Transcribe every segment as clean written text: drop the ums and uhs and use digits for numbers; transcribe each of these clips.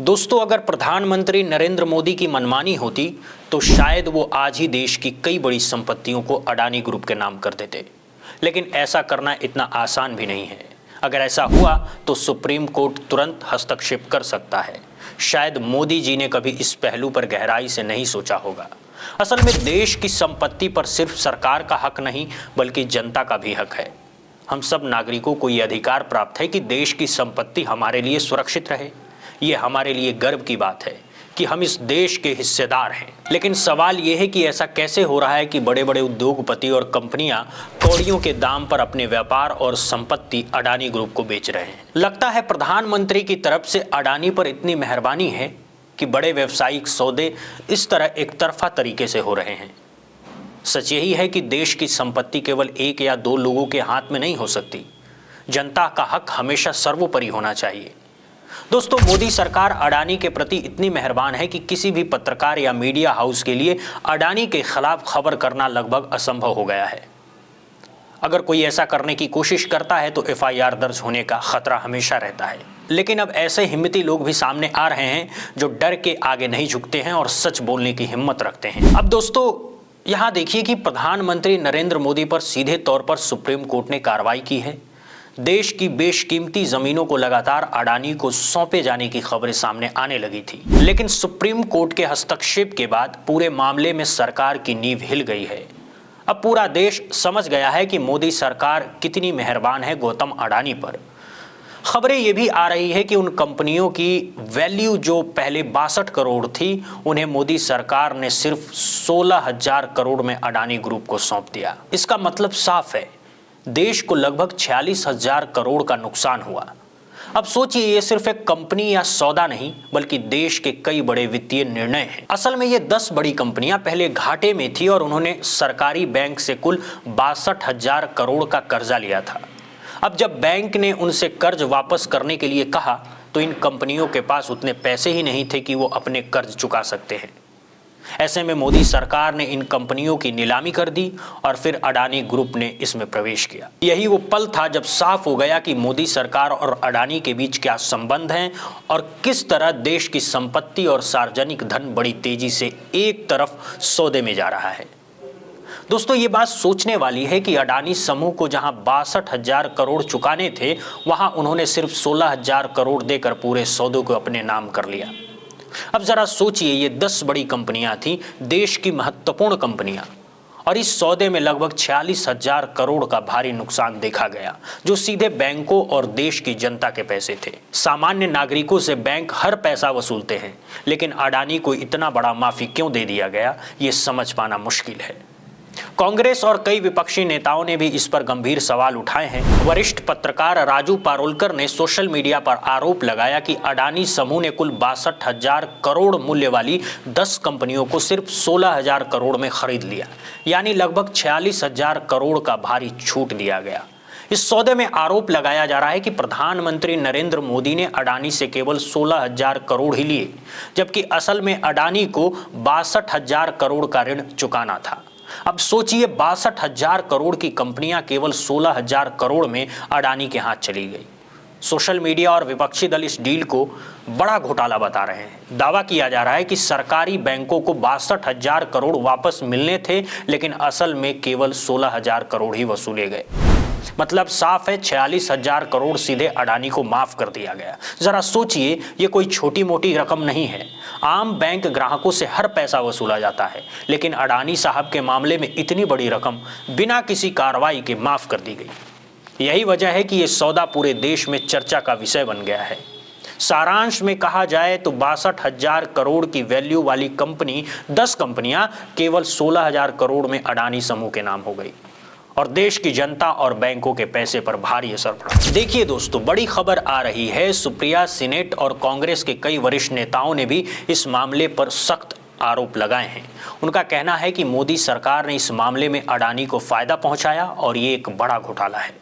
दोस्तों, अगर प्रधानमंत्री नरेंद्र मोदी की मनमानी होती तो शायद वो आज ही देश की कई बड़ी संपत्तियों को अडानी ग्रुप के नाम कर देते। लेकिन ऐसा करना इतना आसान भी नहीं है। अगर ऐसा हुआ तो सुप्रीम कोर्ट तुरंत हस्तक्षेप कर सकता है। शायद मोदी जी ने कभी इस पहलू पर गहराई से नहीं सोचा होगा। असल में देश की संपत्ति पर सिर्फ सरकार का हक नहीं बल्कि जनता का भी हक है। हम सब नागरिकों को ये अधिकार प्राप्त है कि देश की संपत्ति हमारे लिए सुरक्षित रहे। ये हमारे लिए गर्व की बात है कि हम इस देश के हिस्सेदार हैं। लेकिन सवाल ये है कि ऐसा कैसे हो रहा है कि बड़े बड़े उद्योगपति और कंपनियां कौड़ियों के दाम पर अपने व्यापार और संपत्ति अडानी ग्रुप को बेच रहे हैं। लगता है प्रधानमंत्री की तरफ से अडानी पर इतनी मेहरबानी है कि बड़े व्यावसायिक सौदे इस तरह एक तरफा तरीके से हो रहे हैं। सच यही है कि देश की संपत्ति केवल एक या दो लोगों के हाथ में नहीं हो सकती। जनता का हक हमेशा सर्वोपरि होना चाहिए। दोस्तों, मोदी सरकार अडानी के प्रति इतनी मेहरबान है कि किसी भी पत्रकार या मीडिया हाउस के लिए अडानी के खिलाफ खबर करना लगभग असंभव हो गया है। अगर कोई ऐसा करने की कोशिश करता है तो एफआईआर दर्ज होने का खतरा हमेशा रहता है। लेकिन अब ऐसे हिम्मती लोग भी सामने आ रहे हैं जो डर के आगे नहीं झुकते हैं और सच बोलने की हिम्मत रखते हैं। अब दोस्तों, यहाँ देखिए कि प्रधानमंत्री नरेंद्र मोदी पर सीधे तौर पर सुप्रीम कोर्ट ने कार्रवाई की है। देश की बेशकीमती जमीनों को लगातार अडानी को सौंपे जाने की खबरें सामने आने लगी थी। लेकिन सुप्रीम कोर्ट के हस्तक्षेप के बाद पूरे मामले में सरकार की नींव हिल गई है। अब पूरा देश समझ गया है कि मोदी सरकार कितनी मेहरबान है गौतम अडानी पर। खबरें ये भी आ रही है कि उन कंपनियों की वैल्यू जो पहले 62 करोड़ थी, उन्हें मोदी सरकार ने सिर्फ 16,000 करोड़ में अडानी ग्रुप को सौंप दिया। इसका मतलब साफ है, देश को लगभग 46,000 करोड़ का नुकसान हुआ। अब सोचिए, ये सिर्फ एक कंपनी या सौदा नहीं बल्कि देश के कई बड़े वित्तीय निर्णय हैं। असल में ये 10 बड़ी कंपनियां पहले घाटे में थी और उन्होंने सरकारी बैंक से कुल 62,000 करोड़ का कर्जा लिया था। अब जब बैंक ने उनसे कर्ज वापस करने के लिए कहा तो इन कंपनियों के पास उतने पैसे ही नहीं थे कि वो अपने कर्ज चुका सकते हैं। ऐसे में मोदी सरकार ने इन कंपनियों की नीलामी कर दी और फिर अडानी ग्रुप ने इसमें प्रवेश किया। यही वो पल था जब साफ हो गया कि मोदी सरकार और अडानी के बीच क्या संबंध हैं और किस तरह देश की संपत्ति और सार्वजनिक धन बड़ी तेजी से एक तरफ सौदे में जा रहा है। दोस्तों, ये बात सोचने वाली है कि अडानी समूह को जहां 62,000 करोड़ चुकाने थे, वहां उन्होंने सिर्फ 16,000 करोड़ देकर पूरे सौदे को अपने नाम कर लिया। अब जरा सोचिए, ये 10 बड़ी कंपनियां थीं, देश की महत्वपूर्ण कंपनियां, और इस सौदे में लगभग 46,000 करोड़ का भारी नुकसान देखा गया जो सीधे बैंकों और देश की जनता के पैसे थे। सामान्य नागरिकों से बैंक हर पैसा वसूलते हैं, लेकिन अडानी को इतना बड़ा माफी क्यों दे दिया गया, ये समझ पाना मुश्किल है। कांग्रेस और कई विपक्षी नेताओं ने भी इस पर गंभीर सवाल उठाए हैं। वरिष्ठ पत्रकार राजू पारोलकर ने सोशल मीडिया पर आरोप लगाया कि अडानी समूह ने कुल 62,000 करोड़ मूल्य वाली 10 कंपनियों को सिर्फ 16,000 करोड़ में खरीद लिया, यानी लगभग 46,000 करोड़ का भारी छूट दिया गया। इस सौदे में आरोप लगाया जा रहा है कि प्रधानमंत्री नरेंद्र मोदी ने अडानी से केवल 16,000 करोड़ ही लिए, जबकि असल में अडानी को 62,000 करोड़ का ऋण चुकाना था। अब सोचिए, 62,000 करोड़ की कंपनियां केवल 16,000 करोड़ में अडानी के हाथ चली गई। सोशल मीडिया और विपक्षी दल इस डील को बड़ा घोटाला बता रहे हैं। दावा किया जा रहा है कि सरकारी बैंकों को 62,000 करोड़ वापस मिलने थे, लेकिन असल में केवल 16,000 करोड़ ही वसूले गए। मतलब साफ है, 46,000 करोड़ सीधे अडानी को माफ कर दिया गया। जरा सोचिए, ये कोई छोटी मोटी रकम नहीं है। आम बैंक ग्राहकों से हर पैसा वसूला जाता है, लेकिन अडानी साहब के मामले में इतनी बड़ी रकम बिना किसी कार्रवाई के माफ कर दी गई। यही वजह है कि ये सौदा पूरे देश में चर्चा का विषय बन गया है। सारांश में कहा जाए तो 62,000 करोड़ की वैल्यू वाली कंपनी 10 कंपनियां केवल 16,000 करोड़ में अडानी समूह के नाम हो गई और देश की जनता और बैंकों के पैसे पर भारी असर पड़ा। देखिए दोस्तों, बड़ी खबर आ रही है। सुप्रिया सीनेट और कांग्रेस के कई वरिष्ठ नेताओं ने भी इस मामले पर सख्त आरोप लगाए हैं। उनका कहना है कि मोदी सरकार ने इस मामले में अडानी को फायदा पहुंचाया और ये एक बड़ा घोटाला है।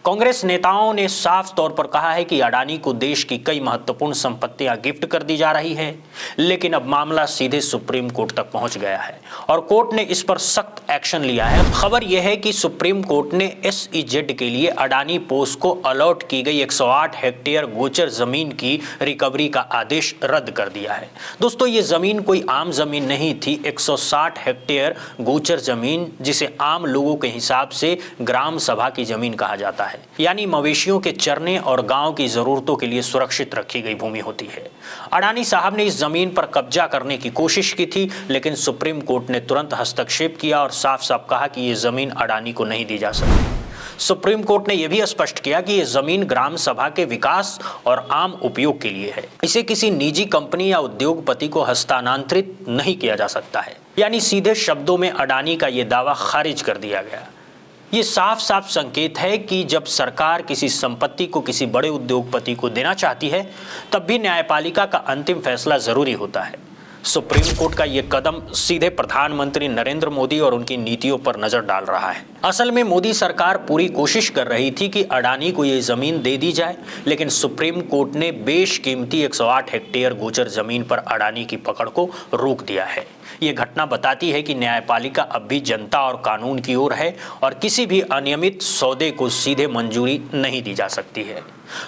कांग्रेस नेताओं ने साफ तौर पर कहा है कि अडानी को देश की कई महत्वपूर्ण संपत्तियां गिफ्ट कर दी जा रही है, लेकिन अब मामला सीधे सुप्रीम कोर्ट तक पहुंच गया है और कोर्ट ने इस पर सख्त एक्शन लिया है। खबर यह है कि सुप्रीम कोर्ट ने SEZ के लिए अडानी पोर्ट्स को अलॉट की गई 108 हेक्टेयर गोचर जमीन की रिकवरी का आदेश रद्द कर दिया है। दोस्तों, ये जमीन कोई आम जमीन नहीं थी। 160 हेक्टेयर गोचर जमीन, जिसे आम लोगों के हिसाब से ग्राम सभा की जमीन कहा जाता है, यानी मवेशियों के चरने और गांव की जरूरतों के लिए सुरक्षित रखी गई भूमि होती है। अडानी साहब ने इस जमीन पर कब्जा करने की कोशिश की थी, लेकिन सुप्रीम कोर्ट ने तुरंत हस्तक्षेप किया और साफ साफ कहा कि यह जमीन अडानी को नहीं दी जा सकती। सुप्रीम कोर्ट ने यह भी स्पष्ट किया कि यह जमीन ग्राम सभा के विकास और आम उपयोग के लिए है। इसे किसी निजी कंपनी या उद्योगपति को हस्तांतरित नहीं किया जा सकता है। यानी सीधे शब्दों में अडानी का यह दावा खारिज कर दिया गया। ये साफ साफ संकेत है कि जब सरकार किसी संपत्ति को किसी बड़े उद्योगपति को देना चाहती है, तब भी न्यायपालिका का अंतिम फैसला जरूरी होता है। सुप्रीम कोर्ट का ये कदम सीधे प्रधानमंत्री नरेंद्र मोदी और उनकी नीतियों पर नजर डाल रहा है। असल में मोदी सरकार पूरी कोशिश कर रही थी कि अडानी को ये जमीन दे दी जाए, लेकिन सुप्रीम कोर्ट ने बेशकीमती 108 हेक्टेयर गोचर जमीन पर अडानी की पकड़ को रोक दिया है। ये घटना बताती है कि न्यायपालिका अब भी जनता और कानून की ओर है और किसी भी अनियमित सौदे को सीधे मंजूरी नहीं दी जा सकती है।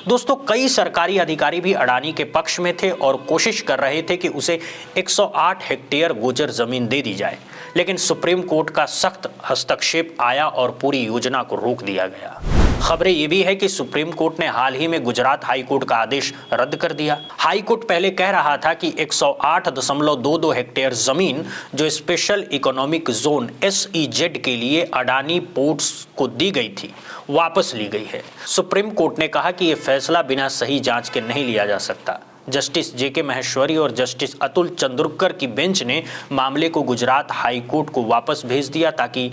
दोस्तों, कई सरकारी अधिकारी भी अडानी के पक्ष में थे और कोशिश कर रहे थे कि उसे 108 हेक्टेयर गोचर जमीन दे दी जाए, लेकिन सुप्रीम कोर्ट का सख्त हस्तक्षेप आया और पूरी योजना को रोक दिया गया। खबरें ये भी है कि सुप्रीम कोर्ट ने हाल ही में गुजरात हाई कोर्ट का आदेश रद्द कर दिया। हाई कोर्ट पहले कह रहा था कि 108.22 हेक्टेयर जमीन जो स्पेशल इकोनॉमिक जोन SEZ के लिए अडानी पोर्ट्स को दी गई थी, वापस ली गई है। सुप्रीम कोर्ट ने कहा कि यह फैसला बिना सही जांच के नहीं लिया जा सकता। जस्टिस JK महेश्वरी और जस्टिस अतुल चंद्रोकर की बेंच ने मामले को गुजरात हाई कोर्ट को वापस भेज दिया ताकि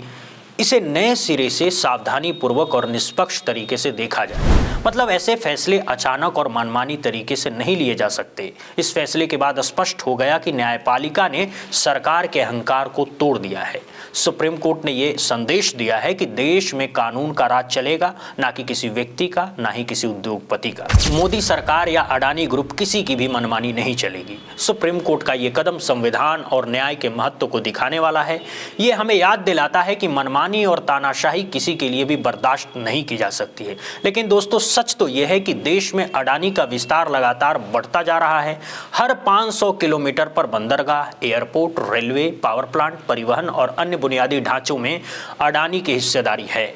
इसे नए सिरे से सावधानी पूर्वक और निष्पक्ष तरीके से देखा जाए। मतलब ऐसे फैसले अचानक और मनमानी तरीके से नहीं लिए जा सकते। इस फैसले के बाद स्पष्ट हो गया कि न्यायपालिका ने सरकार के अहंकार को तोड़ दिया है। सुप्रीम कोर्ट ने यह संदेश दिया है कि देश में कानून का राज चलेगा, ना कि किसी व्यक्ति का, ना ही किसी उद्योगपति का। मोदी सरकार या अडानी ग्रुप किसी की भी मनमानी नहीं चलेगी। सुप्रीम कोर्ट का यह कदम संविधान और न्याय के महत्व को दिखाने वाला है। ये हमें याद दिलाता है कि मनमानी और तानाशाही किसी के लिए भी बर्दाश्त नहीं की जा सकती है। लेकिन दोस्तों, सच तो यह है कि देश में अडानी का विस्तार लगातार बढ़ता जा रहा है। हर 500 किलोमीटर पर बंदरगाह, एयरपोर्ट, रेलवे, पावर प्लांट, परिवहन और अन्य बुनियादी ढांचों में अडानी की हिस्सेदारी है।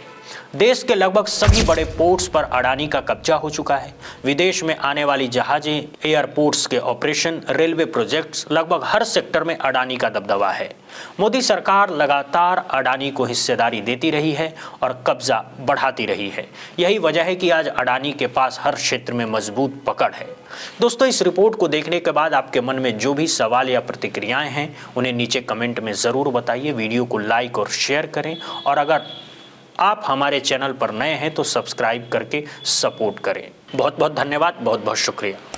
देश के लगभग सभी बड़े पोर्ट्स पर अडानी का कब्जा हो चुका है। विदेश में आने वाली जहाजें, एयरपोर्ट्स के ऑपरेशन, रेलवे प्रोजेक्ट्स, लगभग हर सेक्टर में अडानी का दबदबा है। मोदी सरकार लगातार अडानी को हिस्सेदारी देती रही है और कब्जा बढ़ाती रही है। यही वजह है कि आज अडानी के पास हर क्षेत्र में मजबूत पकड़ है। दोस्तों, इस रिपोर्ट को देखने के बाद आपके मन में जो भी सवाल या प्रतिक्रियाएं हैं, उन्हें नीचे कमेंट में ज़रूर बताइए। वीडियो को लाइक और शेयर करें और अगर आप हमारे चैनल पर नए हैं तो सब्सक्राइब करके सपोर्ट करें। बहुत बहुत धन्यवाद, बहुत बहुत शुक्रिया।